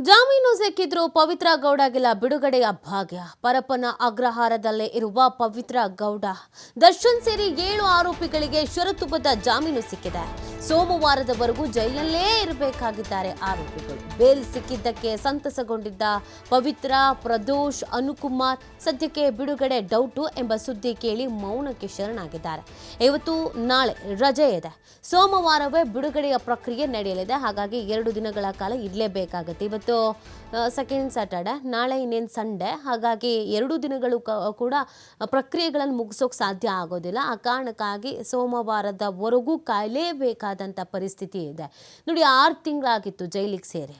ಜಾಮೀನು ಸಿಕ್ಕಿದ್ರು ಪವಿತ್ರ ಗೌಡಗೆಲ್ಲ ಬಿಡುಗಡೆಯ ಭಾಗ್ಯ. ಪರಪ್ಪನ ಅಗ್ರಹಾರದಲ್ಲೇ ಇರುವ ಪವಿತ್ರ ಗೌಡ, ದರ್ಶನ್ ಸೇರಿ 7 ಆರೋಪಿಗಳಿಗೆ ಷರತ್ತುಬದ್ಧ ಜಾಮೀನು ಸಿಕ್ಕಿದೆ. ಸೋಮವಾರದವರೆಗೂ ಜೈಲಲ್ಲೇ ಇರಬೇಕಾಗಿದ್ದಾರೆ ಆರೋಪಿಗಳು. ಬೇಲ್ ಸಿಕ್ಕಿದ್ದಕ್ಕೆ ಸಂತಸಗೊಂಡಿದ್ದ ಪವಿತ್ರ, ಪ್ರದೋಷ್, ಅನುಕುಮಾರ್ ಸದ್ಯಕ್ಕೆ ಬಿಡುಗಡೆ ಡೌಟು ಎಂಬ ಸುದ್ದಿ ಕೇಳಿ ಮೌನಕ್ಕೆ ಶರಣಾಗಿದ್ದಾರೆ. ಇವತ್ತು ನಾಳೆ ರಜೆ ಇದೆ. ಸೋಮವಾರವೇ ಬಿಡುಗಡೆಯ ಪ್ರಕ್ರಿಯೆ ನಡೆಯಲಿದೆ. ಹಾಗಾಗಿ 2 ದಿನಗಳ ಕಾಲ ಇರಲೇಬೇಕಾಗುತ್ತೆ. ಇವತ್ತು ಸೆಕೆಂಡ್ ಸ್ಯಾಟರ್ಡೆ, ನಾಳೆ ಇನ್ನೇನು ಸಂಡೇ. ಹಾಗಾಗಿ 2 ದಿನಗಳು ಕೂಡ ಪ್ರಕ್ರಿಯೆಗಳನ್ನು ಮುಗಿಸೋಕೆ ಸಾಧ್ಯ ಆಗೋದಿಲ್ಲ. ಆ ಕಾರಣಕ್ಕಾಗಿ ಸೋಮವಾರದವರೆಗೂ ಕಾಯಲೇಬೇಕಾದಂಥ ಪರಿಸ್ಥಿತಿ ಇದೆ. ನೋಡಿ, 6 ತಿಂಗಳಾಗಿತ್ತು ಜೈಲಿಗೆ ಸೇರಿ.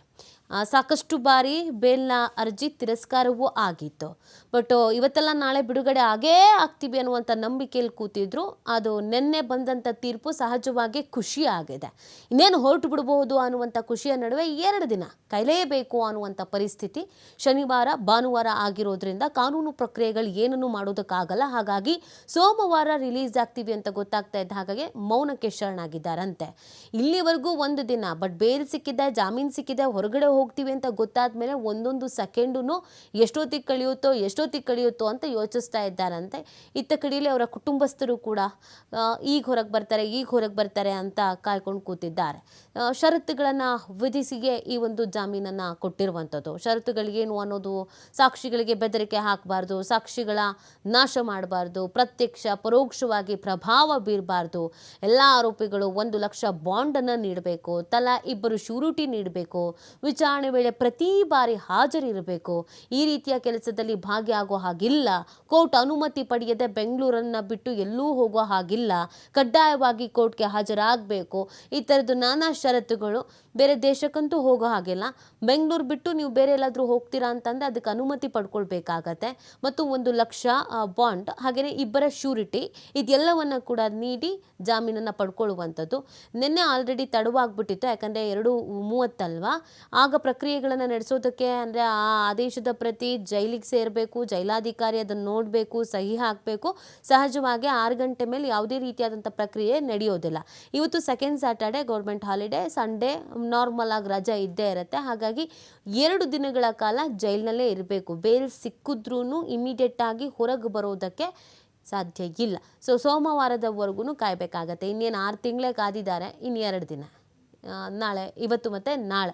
ಸಾಕಷ್ಟು ಬಾರಿ ಬೇಲ್ನ ಅರ್ಜಿ ತಿರಸ್ಕಾರವೂ ಆಗಿತ್ತು. ಬಟ್ ಇವತ್ತೆಲ್ಲ ನಾಳೆ ಬಿಡುಗಡೆ ಆಗೇ ಆಗ್ತೀವಿ ಅನ್ನುವಂಥ ನಂಬಿಕೆಯಲ್ಲಿ ಕೂತಿದ್ರು. ಅದು ನಿನ್ನೆ ಬಂದಂಥ ತೀರ್ಪು ಸಹಜವಾಗಿ ಖುಷಿ ಆಗಿದೆ. ಇನ್ನೇನು ಹೊರಟು ಬಿಡಬಹುದು ಅನ್ನುವಂಥ ಖುಷಿಯ ನಡುವೆ 2 ದಿನ ಕಾಯಲೇಬೇಕು ಅನ್ನುವಂಥ ಪರಿಸ್ಥಿತಿ ಶನಿವಾರ ಭಾನುವಾರ ಆಗಿರೋದ್ರಿಂದ ಕಾನೂನು ಪ್ರಕ್ರಿಯೆಗಳು ಏನನ್ನೂ ಮಾಡೋದಕ್ಕಾಗಲ್ಲ. ಹಾಗಾಗಿ ಸೋಮವಾರ ರಿಲೀಸ್ ಆಗ್ತೀವಿ ಅಂತ ಗೊತ್ತಾಗ್ತಾ ಇದ್ದ ಹಾಗಾಗಿ ಮೌನಕ್ಕೆ ಶರಣಾಗಿದ್ದಾರಂತೆ. ಇಲ್ಲಿವರೆಗೂ 1 ದಿನ, ಬಟ್ ಬೇಲ್ ಸಿಕ್ಕಿದೆ, ಜಾಮೀನು ಸಿಕ್ಕಿದೆ, ಹೊರಗಡೆ ಹೋಗ್ತೀವಿ ಅಂತ ಗೊತ್ತಾದ ಮೇಲೆ ಒಂದೊಂದು ಸೆಕೆಂಡು ಎಷ್ಟೊತ್ತಿಗೆ ಕಳೆಯುತ್ತೋ ಅಂತ ಯೋಚಿಸ್ತಾ ಇದ್ದಾರಂತೆ. ಇತ್ತ ಕಡೆಯಲ್ಲಿ ಅವರ ಕುಟುಂಬಸ್ಥರು ಕೂಡ ಈಗ ಹೊರಗೆ ಬರ್ತಾರೆ ಅಂತ ಕಾಯ್ಕೊಂಡು ಕೂತಿದ್ದಾರೆ. ಷರತ್ತುಗಳನ್ನು ವಿಧಿಸಿಯೇ ಈ ಒಂದು ಜಾಮೀನನ್ನು ಕೊಟ್ಟಿರುವಂಥದ್ದು. ಷರತ್ತುಗಳಿಗೇನು ಅನ್ನೋದು, ಸಾಕ್ಷಿಗಳಿಗೆ ಬೆದರಿಕೆ ಹಾಕಬಾರ್ದು, ಸಾಕ್ಷಿಗಳ ನಾಶ ಮಾಡಬಾರ್ದು, ಪ್ರತ್ಯಕ್ಷ ಪರೋಕ್ಷವಾಗಿ ಪ್ರಭಾವ ಬೀರಬಾರ್ದು, ಎಲ್ಲ ಆರೋಪಿಗಳು 1 ಲಕ್ಷ ಬಾಂಡನ್ನು ನೀಡಬೇಕು, ತಲಾ 2 ಶ್ಯೂರಿಟಿ ನೀಡಬೇಕು, ವಿಚಾರಣೆ ವೇಳೆ ಪ್ರತಿ ಬಾರಿ ಹಾಜರಿರಬೇಕು, ಈ ರೀತಿಯ ಕೆಲಸದಲ್ಲಿ ಭಾಗಿಯಾಗೋ ಹಾಗಿಲ್ಲ, ಕೋರ್ಟ್ ಅನುಮತಿ ಪಡೆಯದೆ ಬೆಂಗಳೂರನ್ನು ಬಿಟ್ಟು ಎಲ್ಲೂ ಹೋಗೋ ಹಾಗಿಲ್ಲ, ಕಡ್ಡಾಯವಾಗಿ ಕೋರ್ಟ್ಗೆ ಹಾಜರಾಗಬೇಕು. ಈ ಥರದ್ದು ನಾನಾ ಷರತ್ತುಗಳು. ಬೇರೆ ದೇಶಕ್ಕಂತೂ ಹೋಗೋ ಹಾಗಿಲ್ಲ. ಬೆಂಗಳೂರು ಬಿಟ್ಟು ನೀವು ಬೇರೆ ಎಲ್ಲಾದರೂ ಹೋಗ್ತೀರಾ ಅಂತಂದರೆ ಅದಕ್ಕೆ ಅನುಮತಿ ಪಡ್ಕೊಳ್ಬೇಕಾಗತ್ತೆ. ಮತ್ತು 1 ಲಕ್ಷ ಬಾಂಡ್, ಹಾಗೆಯೇ 2 ಶ್ಯೂರಿಟಿ, ಇದೆಲ್ಲವನ್ನು ಕೂಡ ನೀಡಿ ಜಾಮೀನನ್ನು ಪಡ್ಕೊಳ್ಳುವಂಥದ್ದು. ನಿನ್ನೆ ಆಲ್ರೆಡಿ ತಡವಾಗ್ಬಿಟ್ಟಿತ್ತು. ಯಾಕಂದರೆ 2:30 ಅಲ್ವಾ. ಆಗ ಪ್ರಕ್ರಿಯೆಗಳನ್ನು ನಡೆಸೋದಕ್ಕೆ, ಅಂದರೆ ಆ ಆದೇಶದ ಪ್ರತಿ ಜೈಲಿಗೆ ಸೇರಬೇಕು, ಜೈಲಾಧಿಕಾರಿ ಅದನ್ನು ನೋಡಬೇಕು, ಸಹಿ ಹಾಕಬೇಕು. ಸಹಜವಾಗಿ 6 ಗಂಟೆ ಮೇಲೆ ಯಾವುದೇ ರೀತಿಯಾದಂಥ ಪ್ರಕ್ರಿಯೆ ನಡೆಯೋದಿಲ್ಲ. ಇವತ್ತು second Saturday, government holiday, Sunday normal ಆಗಿ ರಜೆ ಇದ್ದೇ ಇರುತ್ತೆ. ಹಾಗಾಗಿ 2 ದಿನಗಳ ಕಾಲ ಜೈಲಿನಲ್ಲೇ ಇರಬೇಕು. ಬೇಲ್ ಸಿಕ್ಕಿದ್ರೂ ಇಮಿಡಿಯೇಟ್ ಆಗಿ ಹೊರಗೆ ಬರೋದಕ್ಕೆ ಸಾಧ್ಯ ಇಲ್ಲ. ಸೋಮವಾರದವರೆಗೂ ಕಾಯಬೇಕಾಗತ್ತೆ. ಇನ್ನೇನು 6 ತಿಂಗಳೇ ಕಾದಿದ್ದಾರೆ. ಇನ್ನು 2 ದಿನ, ಇವತ್ತು ಮತ್ತು ನಾಳೆ.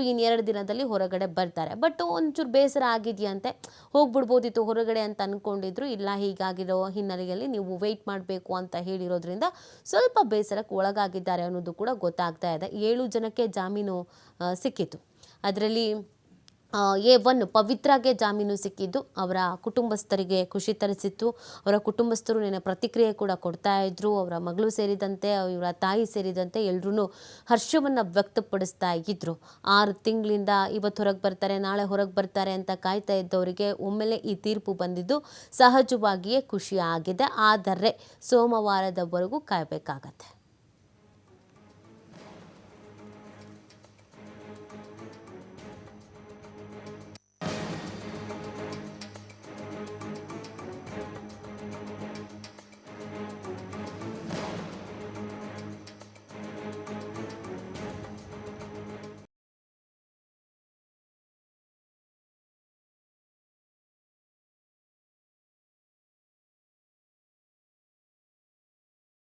ಇನ್ನು 2 ದಿನದಲ್ಲಿ ಹೊರಗಡೆ ಬರ್ತಾರೆ. ಬಟ್ ಒಂಚೂರು ಬೇಸರ ಆಗಿದೆಯಂತೆ. ಹೋಗ್ಬಿಡ್ಬೋದಿತ್ತು ಹೊರಗಡೆ ಅಂತ ಅಂದ್ಕೊಂಡಿದ್ರು. ಇಲ್ಲ, ಹೀಗಾಗಿರೋ ಹಿನ್ನೆಲೆಯಲ್ಲಿ ನೀವು ವೆಯ್ಟ್ ಮಾಡಬೇಕು ಅಂತ ಹೇಳಿರೋದ್ರಿಂದ ಸ್ವಲ್ಪ ಬೇಸರಕ್ಕೆ ಒಳಗಾಗಿದ್ದಾರೆ ಅನ್ನೋದು ಕೂಡ ಗೊತ್ತಾಗ್ತಾ ಇದೆ. 7 ಜನಕ್ಕೆ ಜಾಮೀನು ಸಿಕ್ಕಿತು. ಅದರಲ್ಲಿ A1 ಪವಿತ್ರಾಗೆ ಜಾಮೀನು ಸಿಕ್ಕಿದ್ದು ಅವರ ಕುಟುಂಬಸ್ಥರಿಗೆ ಖುಷಿ ತರಿಸಿತ್ತು. ಅವರ ಕುಟುಂಬಸ್ಥರು ನಿನ್ನೆ ಪ್ರತಿಕ್ರಿಯೆ ಕೂಡ ಕೊಡ್ತಾ ಇದ್ರು. ಅವರ ಮಗಳು ಸೇರಿದಂತೆ, ಇವರ ತಾಯಿ ಸೇರಿದಂತೆ ಎಲ್ಲರೂ ಹರ್ಷವನ್ನು ವ್ಯಕ್ತಪಡಿಸ್ತಾ ಇದ್ರು. 6 ತಿಂಗಳಿಂದ ಇವತ್ತು ಹೊರಗೆ ಬರ್ತಾರೆ, ನಾಳೆ ಹೊರಗೆ ಬರ್ತಾರೆ ಅಂತ ಕಾಯ್ತಾ ಇದ್ದವರಿಗೆ ಒಮ್ಮೆಲೆ ಈ ತೀರ್ಪು ಬಂದಿದ್ದು ಸಹಜವಾಗಿಯೇ ಖುಷಿ ಆಗಿದೆ. ಆದರೆ ಸೋಮವಾರದವರೆಗೂ ಕಾಯಬೇಕಾಗತ್ತೆ.